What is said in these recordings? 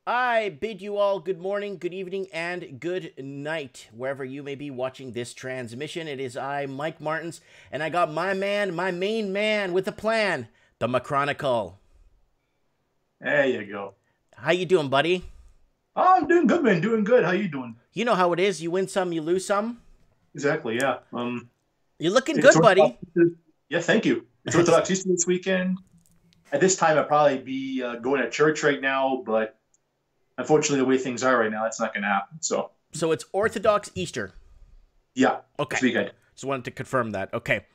I bid you all good morning, good evening, and good night, wherever you may be watching this transmission. It is I, Mike Martins, and I got my man, my main man with a plan, the Macronical. There you go. How you doing, buddy? Oh, I'm doing good, man. Doing good. How you doing? You know how it is. You win some, you lose some. Exactly. Yeah. You're looking It's good, Orthodox buddy. Easter. Yeah. Thank you. It's Orthodox Easter this weekend. At this time, I'd probably be going to church right now, but unfortunately, the way things are right now, it's not going to happen. So, So it's Orthodox Easter. yeah, Okay. this weekend. Just wanted to confirm that. Okay.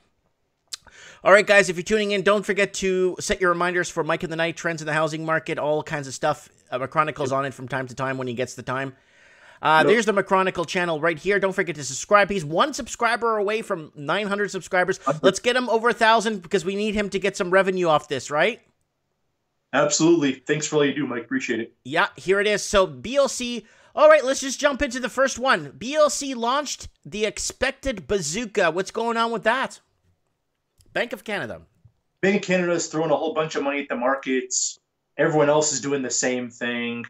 All right, guys, if you're tuning in, don't forget to set your reminders for Mike in the Night, trends in the housing market, all kinds of stuff. Chronicles on it from time to time when he gets the time. There's the Macronical channel right here. Don't forget to subscribe. He's one subscriber away from 900 subscribers. Let's get him over 1,000 because we need him to get some revenue off this, right? Absolutely. Thanks for all you do, Mike. Appreciate it. Yeah, here it is. So BLC. All right, let's just jump into the first one. BLC launched the expected bazooka. What's going on with that? Bank of Canada. Bank of Canada is throwing a whole bunch of money at the markets. Everyone else is doing the same thing.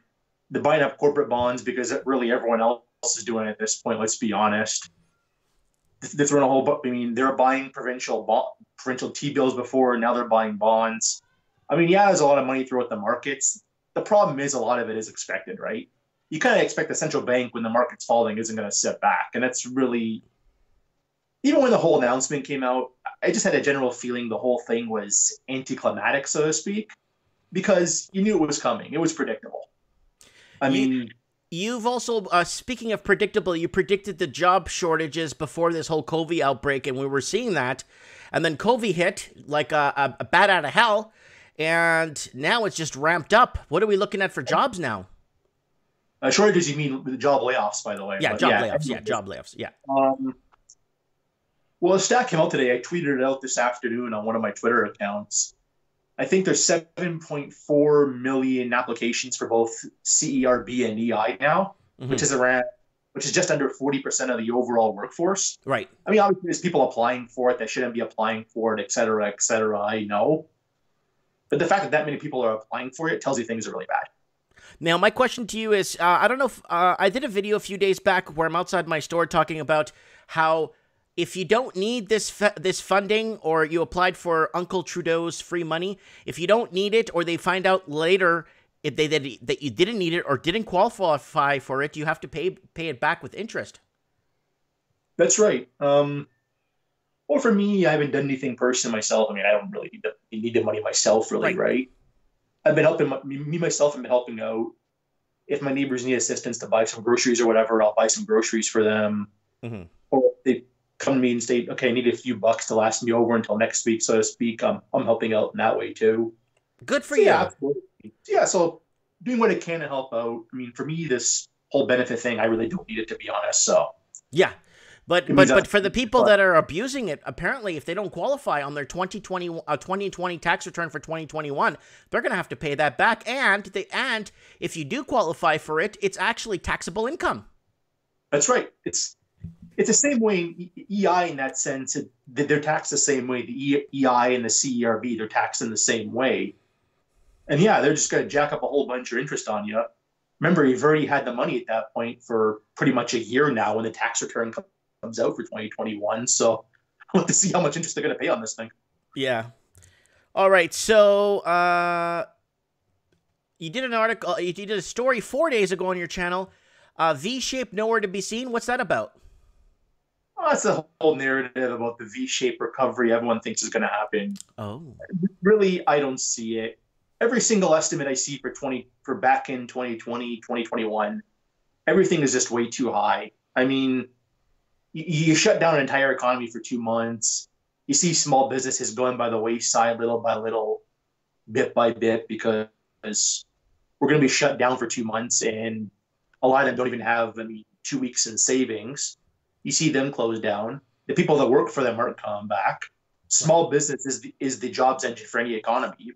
They're buying up corporate bonds because really everyone else is doing it at this point. Let's be honest. They're throwing a whole. I mean, they're buying provincial T-bills before, and now they're buying bonds. I mean, yeah, there's a lot of money thrown at the markets. The problem is a lot of it is expected, right? You kind of expect the central bank when the market's falling isn't going to sit back, and that's really. Even when the whole announcement came out, I just had a general feeling the whole thing was anticlimactic, so to speak, because you knew it was coming. It was predictable. I mean, You've also, speaking of predictable, you predicted the job shortages before this whole COVID outbreak, and we were seeing that. And then COVID hit like a bat out of hell, and now it's just ramped up. What are we looking at for jobs now? shortages, you mean the job layoffs, by the way. Yeah, But job yeah, layoffs. Yeah, job layoffs. Yeah. um, well, a stat came out today. I tweeted it out this afternoon on one of my Twitter accounts. I think there's 7.4 million applications for both CERB and EI now, Mm-hmm. which is around, which is just under 40% of the overall workforce. Right. I mean, obviously, there's people applying for it that shouldn't be applying for it, et cetera, et cetera. I know. But the fact that that many people are applying for it tells you things are really bad. Now, my question to you is, I don't know if I did a video a few days back where I'm outside my store talking about how if you don't need this funding or you applied for Uncle Trudeau's free money, if you don't need it or they find out later if that you didn't need it or didn't qualify for it, you have to pay it back with interest. That's right. Well, for me, I haven't done anything personally myself. I mean, I don't really need the money myself, really, Right. right? I've been helping me myself. I've been helping out. If my neighbors need assistance to buy some groceries or whatever, I'll buy some groceries for them. Mm-hmm. Or if they come to me and say, "Okay, I need a few bucks to last me over until next week," so to speak. I'm helping out in that way too. Good for So you. yeah, absolutely. Yeah, so doing what I can to help out. I mean, for me, this whole benefit thing, I really don't need it to be honest. So Yeah. But it means but for the people that are abusing it, apparently, if they don't qualify on their 2020 tax return for 2021, they're going to have to pay that back. And if you do qualify for it, it's actually taxable income. that's right. It's the same way in EI in that sense. They're taxed the same way. The EI and the CERB, they're taxed in the same way. And yeah, they're just going to jack up a whole bunch of interest on you. Remember, you've already had the money at that point for pretty much a year now when the tax return comes out for 2021. So I want to see how much interest they're going to pay on this thing. Yeah. All right. So you did an article. You did a story 4 days ago on your channel. V-shape nowhere to be seen. What's that about? Oh, that's a whole narrative about the V-shape recovery everyone thinks is going to happen. Oh. Really, I don't see it. Every single estimate I see for back in 2020, 2021, everything is just way too high. I mean, you shut down an entire economy for 2 months. You see small businesses going by the wayside little by little, bit by bit, because we're going to be shut down for 2 months, and a lot of them don't even have, 2 weeks in savings. You see them close down. The people that work for them aren't coming back. Small business is the jobs engine for any economy.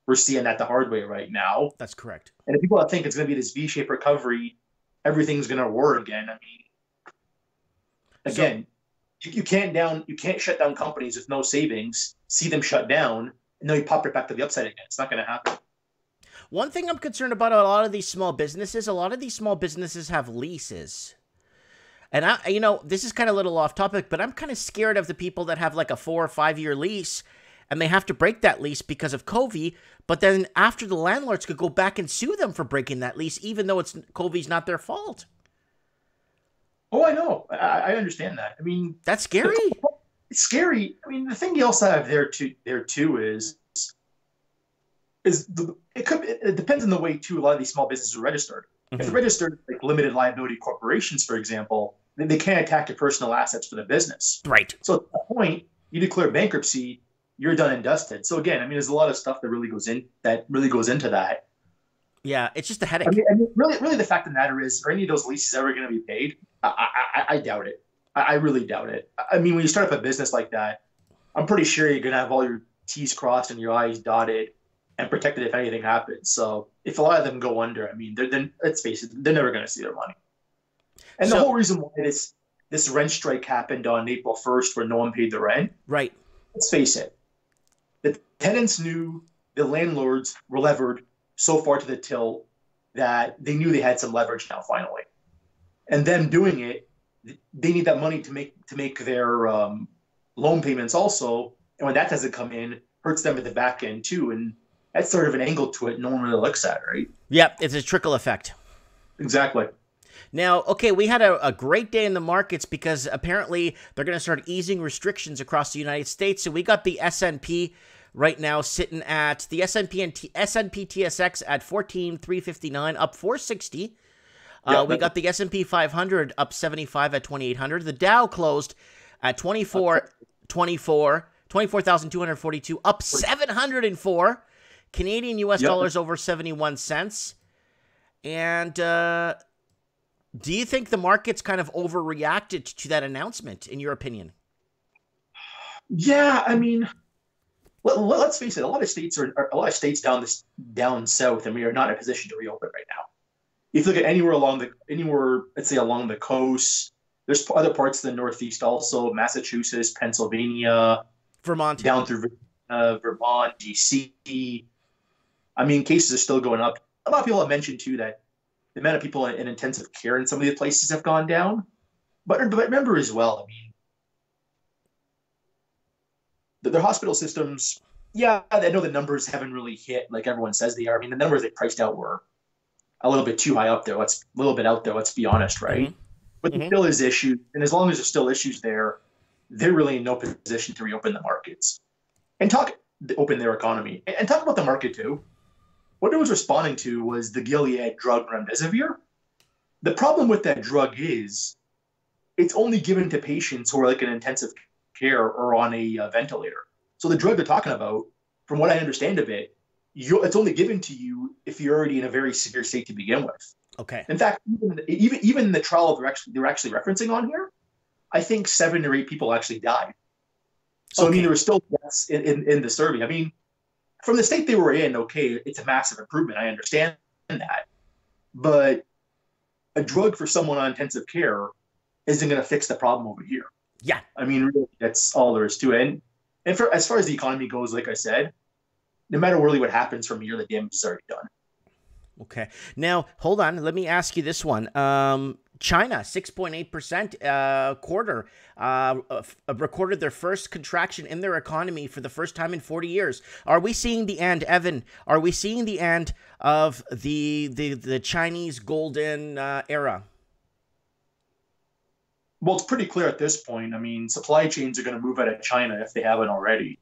We're seeing that the hard way right now. That's correct. And the people that think it's going to be this V-shaped recovery, everything's going to roar again. I mean, again, you can't shut down companies with no savings, see them shut down, and then you pop it back to the upside again. It's not going to happen. One thing I'm concerned about a lot of these small businesses, a lot of these small businesses have leases. And this is kind of a little off topic, but I'm kind of scared of the people that have like a 4 or 5 year lease and they have to break that lease because of COVID. But then after the landlords could go back and sue them for breaking that lease, even though COVID's not their fault. Oh, I know. I understand that. I mean, that's scary. It's scary. I mean, the thing you also have there too is it depends on the way too a lot of these small businesses are registered. Mm-hmm. If they're registered like limited liability corporations, for example, then they can't attack your personal assets for the business. Right. So at that point, you declare bankruptcy, you're done and dusted. So again, I mean, there's a lot of stuff that really goes into that. Yeah, it's just a headache. I mean, really, the fact of the matter is, are any of those leases ever going to be paid? I doubt it. I really doubt it. I mean, when you start up a business like that, I'm pretty sure you're going to have all your T's crossed and your I's dotted and protected if anything happens. So if a lot of them go under, I mean, then let's face it, they're never going to see their money. And the whole reason why this rent strike happened on April 1st where no one paid the rent, right? Let's face it, the tenants knew the landlords were levered so far to the till that they knew they had some leverage now finally. And them doing it, they need that money to make their loan payments also. And when that doesn't come in, hurts them at the back end too. And that's sort of an angle to it no one really looks at, right? Yep, it's a trickle effect. Exactly. Now, okay, we had a great day in the markets because apparently they're going to start easing restrictions across the United States. So we got the S&P right now sitting at the S&P TSX at 14,359, up 460. We got the S&P 500 up 75 at 2,800. The Dow closed at 24,242, up 704. Canadian U.S. dollars over 71 cents. And do you think the market's kind of overreacted to that announcement, in your opinion? Yeah, I mean, let's face it. A lot of states down south, and we are not in a position to reopen right now. If you look at anywhere, let's say along the coast, there's other parts of the Northeast also, Massachusetts, Pennsylvania, Vermont, down through Vermont, DC. I mean, cases are still going up. A lot of people have mentioned too that the amount of people in intensive care in some of these places have gone down. But remember as well, I mean, their hospital systems, yeah, I know the numbers haven't really hit like everyone says they are. I mean, the numbers they priced out were a little bit too high up there. Let's be honest, right? Mm-hmm. But there still is issues. And as long as there's still issues there, they're really in no position to reopen the markets and open their economy. And talk about the market too. What it was responding to was the Gilead drug remdesivir. The problem with that drug is it's only given to patients who are like in intensive care or on a ventilator. So the drug they're talking about, from what I understand of it, it's only given to you if you're already in a very severe state to begin with. Okay. In fact, even the trial they're actually referencing on here, I think 7 or 8 people actually died. So okay. I mean, there were still deaths in the survey. I mean, from the state they were in, okay, it's a massive improvement. I understand that. But a drug for someone on intensive care isn't going to fix the problem over here. Yeah. I mean, really, that's all there is to it. And as far as the economy goes, like I said, no matter really what happens from here, the damage is already done. Okay. Now, hold on. Let me ask you this one. China, 6.8% quarter, recorded their first contraction in their economy for the first time in 40 years. Are we seeing the end, Evan? Are we seeing the end of the Chinese golden era? Well, it's pretty clear at this point. I mean, supply chains are going to move out of China if they haven't already.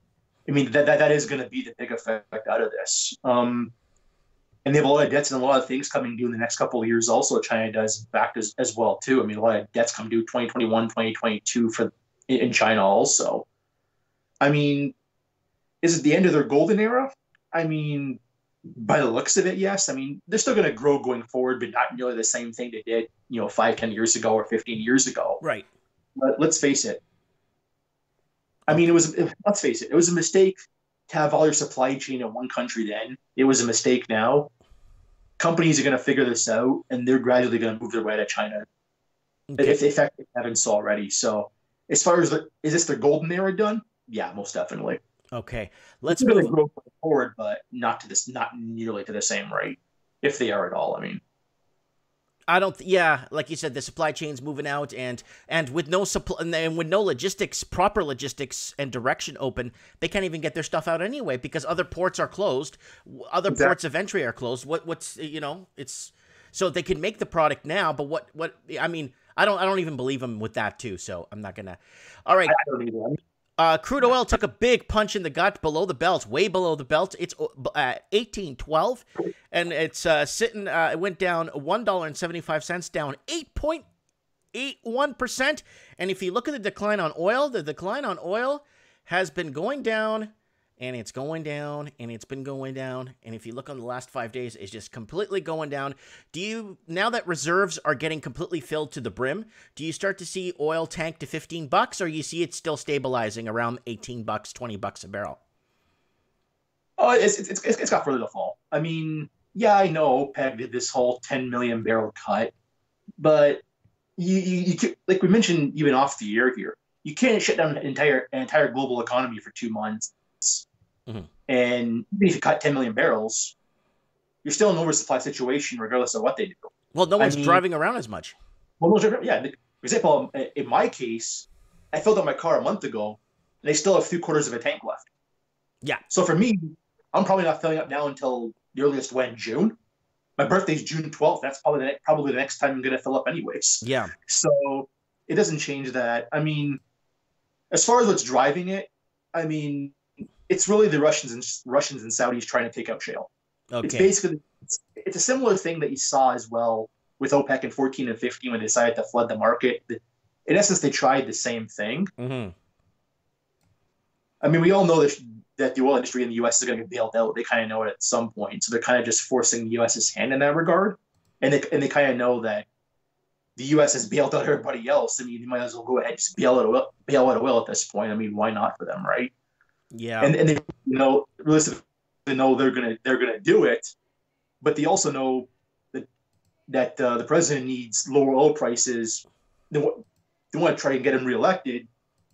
I mean, that is going to be the big effect out of this. And they have a lot of debts and a lot of things coming due in the next couple of years. Also, China does back as well, too. I mean, a lot of debts come due 2021, 2022 in China also. I mean, is it the end of their golden era? I mean, by the looks of it, yes. I mean, they're still going to grow going forward, but not nearly the same thing they did, 5, 10 years ago or 15 years ago. Right. But let's face it. I mean, it was a mistake to have all your supply chain in one country then. It was a mistake now. Companies are going to figure this out, and they're gradually going to move their way to China. Okay. If they haven't so already. So as far as is this their golden era done? Yeah, most definitely. Okay, It's let's going to move. grow forward, but not nearly to the same rate, if they are at all. I mean, I don't. Yeah, like you said, the supply chain's moving out, and with no supply and with no logistics, proper logistics and direction open, they can't even get their stuff out anyway because other ports are closed, other exactly. ports of entry are closed. What's it's so they can make the product now, but what I mean, I don't even believe them with that too. So I'm not gonna. All I right, don't either. I mean, crude oil took a big punch in the gut below the belt, way below the belt. It's 18.12, and it's sitting. It went down $1.75, down 8.81%. And if you look at the decline on oil, the decline on oil has been going down. And it's going down, and it's been going down. And if you look on the last 5 days, it's just completely going down. Now that reserves are getting completely filled to the brim, do you start to see oil tank to $15, or you see it still stabilizing around $18, $20 a barrel? oh, it's got further to fall. I mean, yeah, I know OPEC did this whole 10 million barrel cut, but like we mentioned even off the air here, you can't shut down an entire global economy for 2 months. Mhm. And even if you cut 10 million barrels, you're still in an oversupply situation regardless of what they do. Well, no I one's mean, driving around as much. well, yeah. For example, in my case, I filled up my car a month ago, and I still have 3/4 of a tank left. Yeah, So for me, I'm probably not filling up now until the earliest when June. My birthday's June 12th. That's probably the next time I'm going to fill up anyways. yeah. So it doesn't change that. I mean, as far as what's driving it, I mean, it's really the Russians and Saudis trying to take out shale. It's Okay. basically it's a similar thing that you saw as well with OPEC in 14 and 15 when they decided to flood the market. In essence, they tried the same thing. Mm-hmm. I mean, we all know that the oil industry in the U.S. is going to get bailed out. They kind of know it at some point, so they're kind of just forcing the U.S.'s hand in that regard. And they kind of know that the U.S. has bailed out everybody else. I mean, you might as well go ahead and just bail out oil at this point. I mean, why not for them, right? Yeah. And they realistically know they're gonna do it, but they also know that the president needs lower oil prices. They want to try and get him reelected.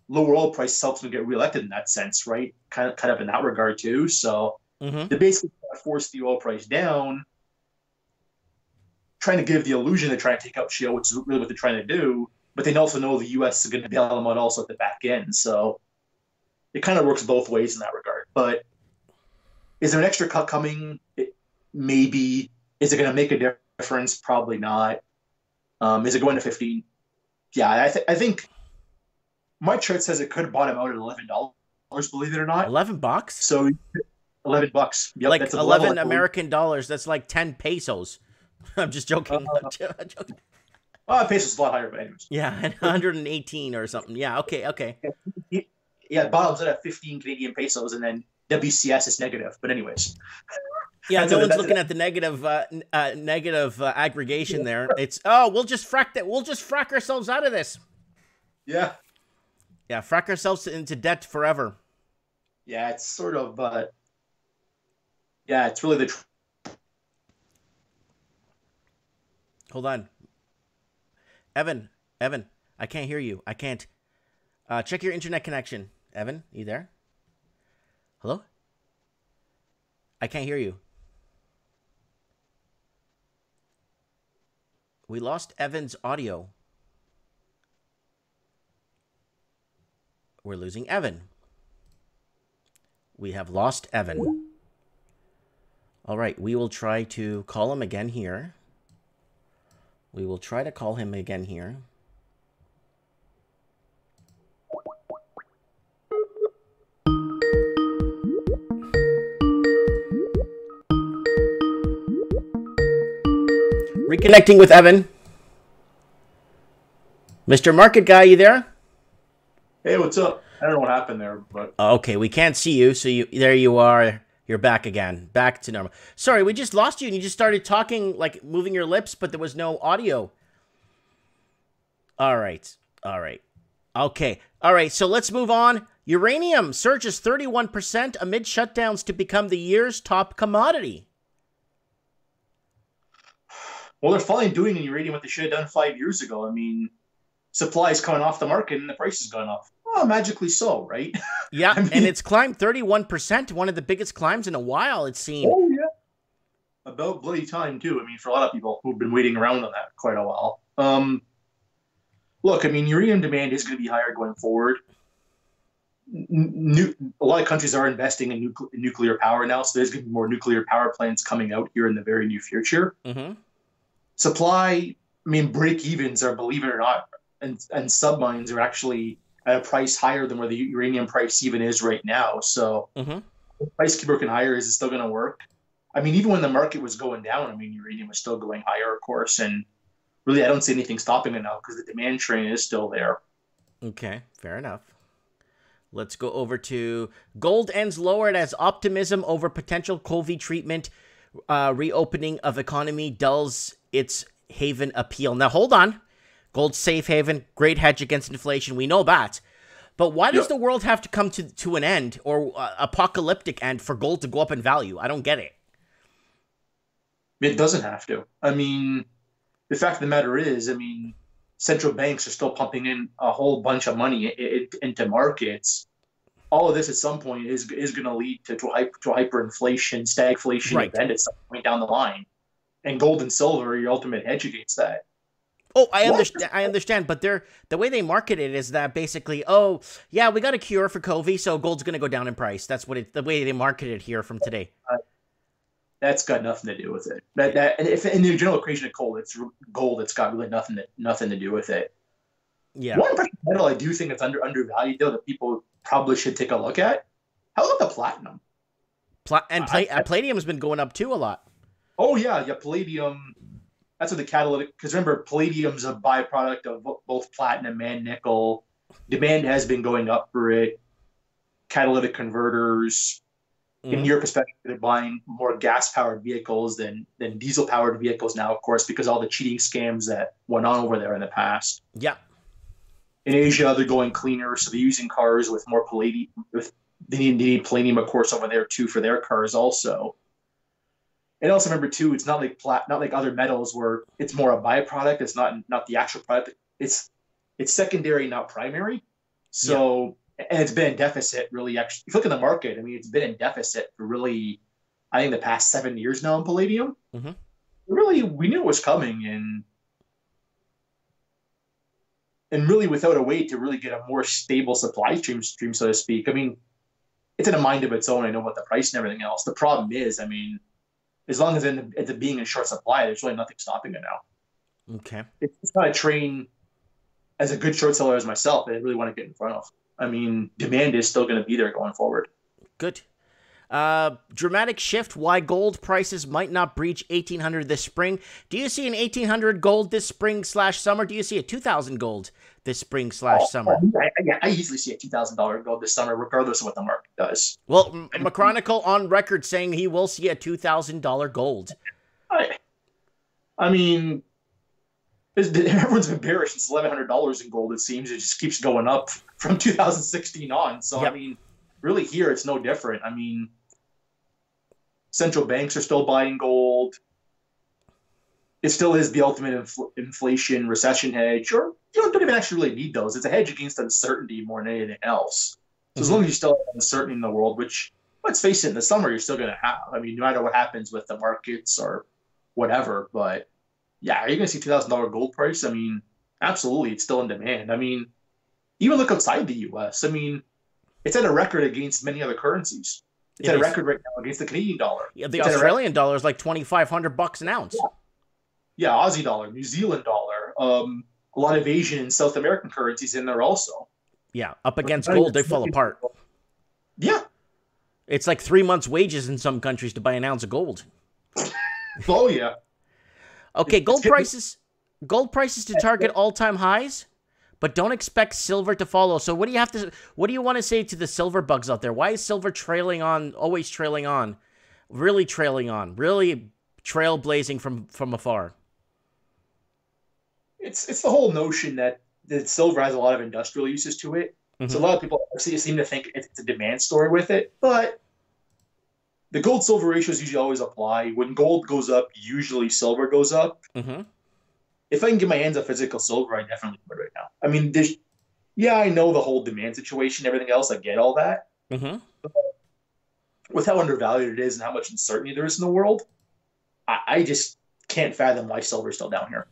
Lower oil prices helps them get reelected in that sense, right? Kind of in that regard too. So Mm-hmm. they basically force the oil price down, trying to give the illusion they're trying to take out shale, which is really what they're trying to do. But they also know the U.S. is going to bail them out also at the back end. So it kind of works both ways in that regard. But is there an extra cut coming? Maybe. Is it going to make a difference? Probably not. Is it going to 15? Yeah, I think my chart says it could bottom out at $11. Believe it or not. $11? So $11. Yep, Like that's a level. 11 American dollars. That's like 10 pesos. I'm just joking. I'm joking. Pesos is a lot higher, but anyways. Yeah, and 118 or something. Yeah, okay, okay. Yeah, it bottoms out at 15 Canadian pesos, and then WCS is negative. But anyways, Yeah, that's no a, one's that's looking at the negative aggregation there. It's we'll just frack that. We'll just frack ourselves out of this. yeah, Yeah, frack ourselves into debt forever. yeah. It's sort of, yeah, it's really the. Hold on, Evan. Evan, I can't hear you. I can't. Check your internet connection. Evan, you there? Hello? I can't hear you. We lost Evan's audio. We're losing Evan. We have lost Evan. All right, we will try to call him again here. We will try to call him again here. Reconnecting with Evan. Mr. Market Guy, you there? Hey, what's up? I don't know what happened there, but Okay, we can't see you, so there you are. You're back again. Back to normal. Sorry, we just lost you, and you just started talking, like moving your lips, but there was no audio. All right. All right. Okay. All right, so let's move on. Uranium surges 31% amid shutdowns to become the year's top commodity. well, they're finally doing in uranium what they should have done 5 years ago. I mean, supply is coming off the market and the price has gone up. Oh, magically so, right? Yeah, I and mean, it's climbed 31%, one of the biggest climbs in a while it's seen. oh yeah, about bloody time too. I mean, for a lot of people who've been waiting around on that quite a while. Look, I mean, uranium demand is going to be higher going forward. A lot of countries are investing in nuclear power now, so there's going to be more nuclear power plants coming out here in the very near future. Mm-hmm. Supply, I mean, break evens are, believe it or not, and submines are actually at a price higher than where the uranium price even is right now. So Mm-hmm. the price keep working higher. Is it still going to work? I mean, even when the market was going down, I mean, uranium was still going higher, of course. And really, I don't see anything stopping it now because the demand train is still there. Okay, fair enough. Let's go over to gold ends lowered as optimism over potential COVID treatment reopening of economy dulls its haven appeal. Now, hold on. Gold's safe haven, great hedge against inflation. We know that. But why does the world have to come to an end or apocalyptic end for gold to go up in value? I don't get it. It doesn't have to. I mean, the fact of the matter is, I mean, central banks are still pumping in a whole bunch of money into markets. All of this at some point is going to lead to hyperinflation, stagflation event at some point down the line. And gold and silver are your ultimate hedge against that. Oh, I understand, but the way they market it is that basically, oh, yeah, we got a cure for COVID, so gold's going to go down in price. That's what the way they market it here from today. That's got nothing to do with it. And if in the general equation of gold, it's got really nothing to do with it. Yeah. One metal I do think it's undervalued though that people probably should take a look at. How about the platinum? Palladium's been going up too a lot. Oh yeah, palladium. That's what the catalytic. Because remember, palladium's a byproduct of both platinum and nickel. Demand has been going up for it. Catalytic converters. In your perspective, they're buying more gas-powered vehicles than diesel-powered vehicles now, of course, because all the cheating scams that went on over there in the past. Yeah. In Asia, they're going cleaner, so they're using cars with more palladium. They need palladium, of course, over there too for their cars also. And also remember too, it's not like other metals where it's more a byproduct. It's not the actual product. It's secondary, not primary. So. Yeah. And it's been in deficit, really. Actually, if you look at the market, I mean, it's been in deficit for really, I think, the past 7 years now in palladium. Mm-hmm. Really, we knew it was coming, and really without a way to really get a more stable supply stream, so to speak. I mean, it's in a mind of its own. I know about the price and everything else. The problem is, I mean, as long as it's being in short supply, there's really nothing stopping it now. Okay. It's not a train, as a good short seller as myself, that I really want to get in front of. I mean, demand is still going to be there going forward. Good. Dramatic shift why gold prices might not breach 1,800 this spring. Do you see an 1,800 gold this spring / summer? Do you see a 2,000 gold this spring / summer? I easily see a $2,000 gold this summer, regardless of what the market does. Well, Macronical on record saying he will see a $2,000 gold. I mean, everyone's been bearish. It's $1,100 in gold. It seems it just keeps going up from 2016 on. So yep. I mean, really here it's no different. I mean, central banks are still buying gold. It still is the ultimate inflation recession hedge, or don't even actually really need those. It's a hedge against uncertainty more than anything else. So as long as you still have uncertainty in the world, which let's face it, in the summer you're still going to have. I mean, no matter what happens with the markets or whatever, but. Yeah, are you going to see $2,000 gold price? I mean, absolutely, it's still in demand. I mean, even look outside the U.S. I mean, it's at a record against many other currencies. It's at a record right now against the Canadian dollar. Yeah, the Australian dollar is like $2,500 an ounce. Yeah, Aussie dollar, New Zealand dollar, a lot of Asian and South American currencies in there also. Yeah, up against gold, they fall apart. Yeah. It's like 3 months' wages in some countries to buy an ounce of gold. Oh, yeah. Okay, gold prices to target all-time highs, but don't expect silver to follow. So what do you want to say to the silver bugs out there? Why is silver always trailing on, really trailblazing from afar? It's the whole notion that silver has a lot of industrial uses to it. Mm-hmm. So a lot of people seem to think it's a demand story with it, but the gold-silver ratios usually always apply. When gold goes up, usually silver goes up. Mm-hmm. If I can get my hands on physical silver, I definitely would right now. I mean, yeah, I know the whole demand situation, everything else. I get all that. Mm-hmm. With how undervalued it is and how much uncertainty there is in the world, I just can't fathom why silver's still down here.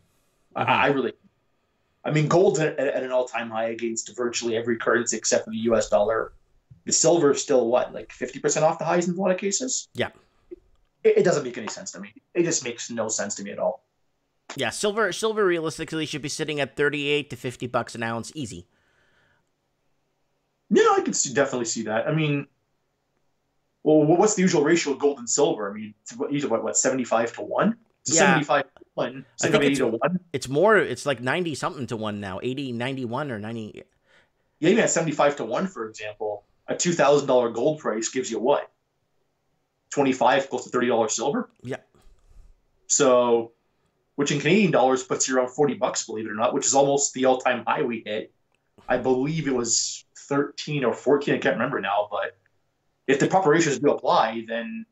Mm-hmm. I really, I mean, gold's at an all-time high against virtually every currency except for the U.S. dollar. The silver is still what, like 50% off the highs in a lot of cases? Yeah. It doesn't make any sense to me. It just makes no sense to me at all. Yeah, silver realistically should be sitting at 38 to $50 an ounce, easy. Yeah, I can definitely see that. I mean, well, what's the usual ratio of gold and silver? I mean, it's usually what 75 to 1? Yeah. 75 to 1, I think 80 to 1. It's more, it's like 90 something to 1 now, 80, 91 or 90. Yeah, even at 75 to 1, for example, a $2,000 gold price gives you what? 25, close to $30 silver? Yeah. So, which in Canadian dollars puts you around $40, believe it or not, which is almost the all-time high we hit. I believe it was 13 or 14, I can't remember now, but if the proper ratios do apply, then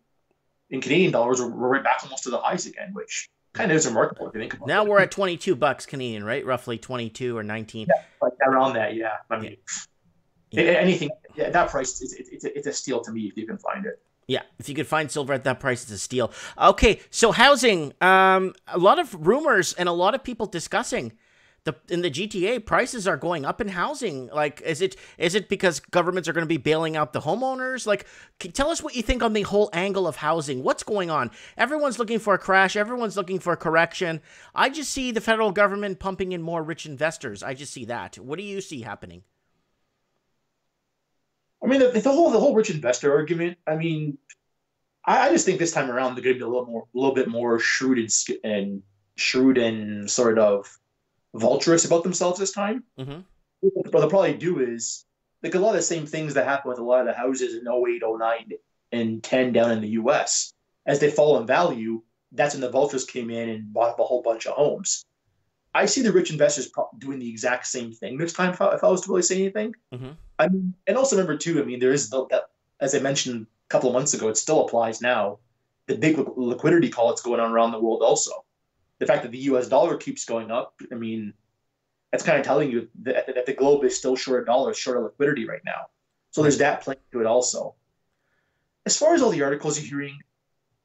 in Canadian dollars, we're right back almost to the highs again, which kind of is remarkable if you think about it. Now we're at $22 Canadian, right? Roughly 22 or 19. Yeah, like around that, yeah. I mean, anything, yeah, that price, it's a steal to me if you can find it. Yeah, if you could find silver at that price, it's a steal. Okay, so housing, a lot of rumors and a lot of people discussing in the GTA, prices are going up in housing. Like, is it because governments are going to be bailing out the homeowners? Like, tell us what you think on the whole angle of housing. What's going on? Everyone's looking for a crash. Everyone's looking for a correction. I just see the federal government pumping in more rich investors. I just see that. What do you see happening? I mean, the whole rich investor argument. I mean, I just think this time around they're going to be a little bit more shrewd and sort of vulturous about themselves this time. Mm-hmm. What they'll probably do is like a lot of the same things that happen with a lot of the houses in 08, 09, and 10 down in the U.S. As they fall in value, that's when the vultures came in and bought up a whole bunch of homes. I see the rich investors doing the exact same thing this time. If I was to really say anything, mm-hmm. I mean, and also remember too. I mean, there is that, as I mentioned a couple of months ago, it still applies now. The big liquidity call that's going on around the world also. The fact that the U.S. dollar keeps going up, I mean, that's kind of telling you that the globe is still short of dollars, short of liquidity right now. So there's that playing to it also. As far as all the articles you're hearing,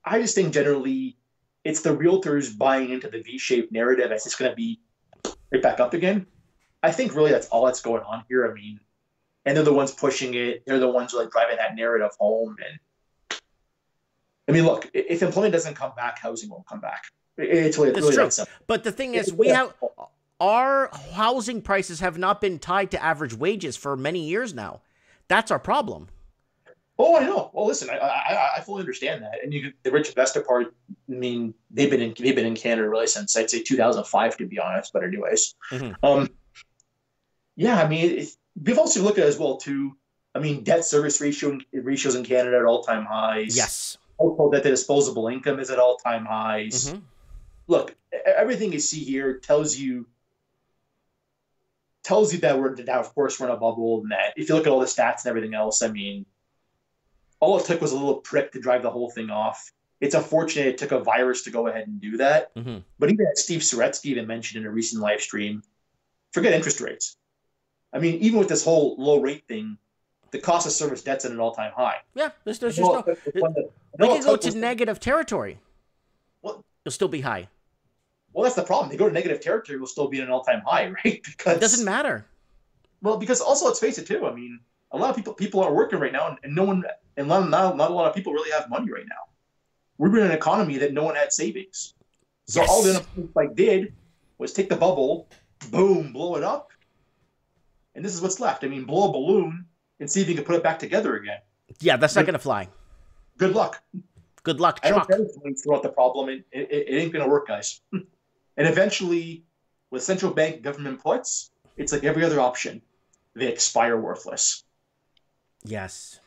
I just think generally it's the realtors buying into the V-shaped narrative as it's going to be right back up again. I think really that's all that's going on here. I mean, and they're the ones pushing it. They're the ones who like driving that narrative home. And I mean, look, if employment doesn't come back, housing won't come back. It's really true. that simple. But the thing is, we have our housing prices have not been tied to average wages for many years now. That's our problem. Oh, I know. Well, listen, I fully understand that. And the rich investor part, I mean, they've been in Canada really since I'd say 2005, to be honest. But anyways, mm-hmm. Yeah, I mean, we've also looked at it as well too. I mean, debt service ratios in Canada at all-time highs. Yes. Also, that the disposable income is at all-time highs. Mm-hmm. Look, everything you see here tells you that of course we're in a bubble, and that if you look at all the stats and everything else, I mean, all it took was a little prick to drive the whole thing off. It's unfortunate it took a virus to go ahead and do that. Mm-hmm. But even as Steve Suretsky even mentioned in a recent live stream, forget interest rates. I mean, even with this whole low rate thing, the cost of service debt's at an all-time high. Yeah, there's just no. We can go to negative territory. Well, it'll still be high. Well, that's the problem. They go to negative territory, will still be at an all-time high, right? Because it doesn't matter. Well, because also let's face it too. I mean, a lot of people aren't working right now, and not a lot of people really have money right now. We're in an economy that no one had savings. So all the unemployment did was take the bubble, boom, blow it up, and this is what's left. I mean, blow a balloon and see if you can put it back together again. Yeah, that's not going to fly. Good luck. Good luck, Chuck. Chuck. I don't care if throw out the problem. It ain't going to work, guys. And eventually, with central bank government puts, it's like every other option. They expire worthless. Yes.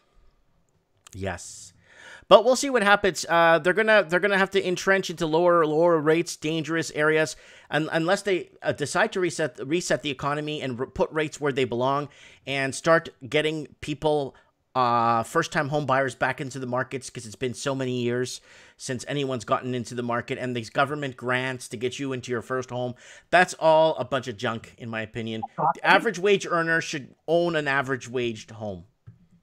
But we'll see what happens. They're gonna have to entrench into lower rates, dangerous areas, unless they decide to reset the economy and put rates where they belong and start getting people first-time home buyers back into the markets because it's been so many years since anyone's gotten into the market, and these government grants to get you into your first home. That's all a bunch of junk, in my opinion. The average wage earner should own an average waged home.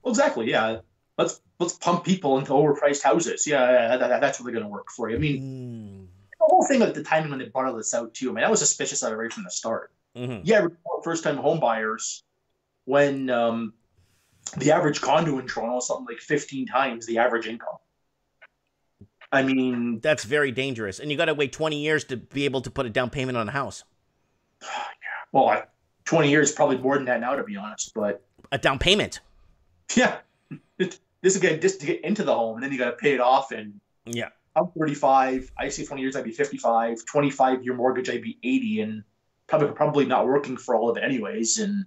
Well, exactly. Yeah. Let's pump people into overpriced houses. Yeah, that's really going to work for you. I mean, the whole thing at the timing when they brought all this out too. I mean, I was suspicious of it right from the start. Yeah, first-time home buyers when the average condo in Toronto is something like 15 times the average income. I mean, that's very dangerous, and you got to wait 20 years to be able to put a down payment on a house. Well, 20 years probably more than that now, to be honest. But a down payment. Yeah, just to get into the home, and then you got to pay it off. And yeah, I'm 35. I say 20 years, I'd be 55. 25-year mortgage, I'd be 80, and probably not working for all of it anyways. And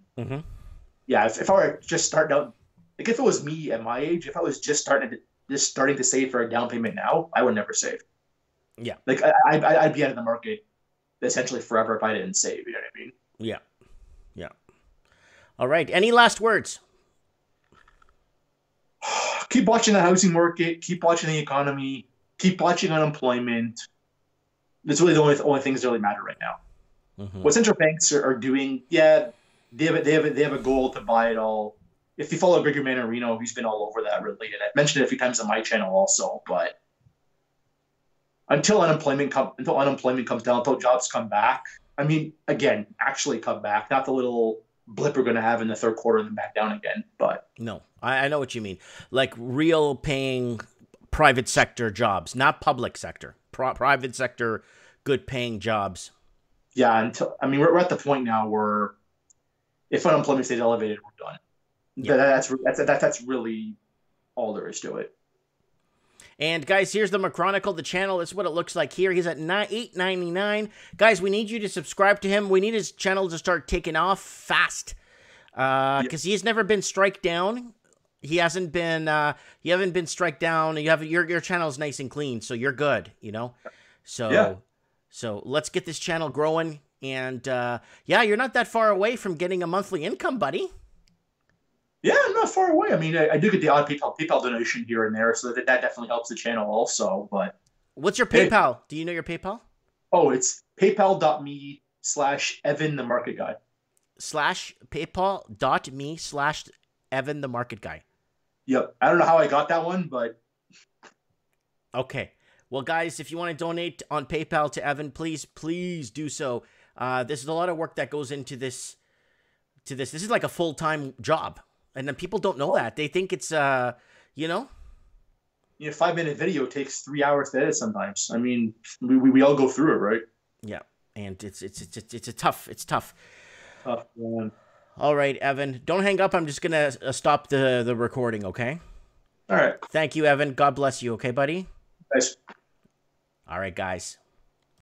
yeah, if I were just starting out, like if it was me at my age, if I was just starting to save for a down payment now, I would never save. Yeah, like I'd be out of the market essentially forever if I didn't save. You know what I mean? Yeah, yeah. All right. Any last words? Keep watching the housing market. Keep watching the economy. Keep watching unemployment. That's really the only things that really matter right now. What central banks are doing, yeah, they have a goal to buy it all. If you follow Gregory Mannarino, he's been all over that really, and I've mentioned it a few times on my channel also. But until unemployment comes down, until jobs come back, I mean, again, actually come back, not the little blip we're going to have in the third quarter and then back down again. But no, I know what you mean. Like real paying private sector jobs, not public sector. Private sector, good paying jobs. Yeah, we're at the point now where if unemployment stays elevated, we're done. Yeah. That's really all there is to it. And guys, here's the Macronical, the channel. This is what it looks like here. He's at $8.99. Guys, we need you to subscribe to him. We need his channel to start taking off fast. Because he has never been strike down. He hasn't been you haven't been strike down. You have your channel's nice and clean, so you're good, you know? So let's get this channel growing. And yeah, you're not that far away from getting a monthly income, buddy. Yeah, I'm not far away. I mean, I do get the odd PayPal donation here and there, so that definitely helps the channel also. But what's your PayPal? Do you know your PayPal? Oh, it's paypal.me/Evan the Market Guy. /paypal.me/Evan the Market Guy. Yep. I don't know how I got that one, but okay. Well, guys, if you want to donate on PayPal to Evan, please do so. This is a lot of work that goes into this. This is like a full-time job. And then people don't know that. They think it's, you know? Yeah, 5-minute video takes 3 hours to edit sometimes. I mean, we all go through it, right? Yeah, and it's tough. Tough, man. All right, Evan, don't hang up. I'm just gonna stop the recording. Okay. All right. Thank you, Evan. God bless you. Okay, buddy. Thanks. All right, guys.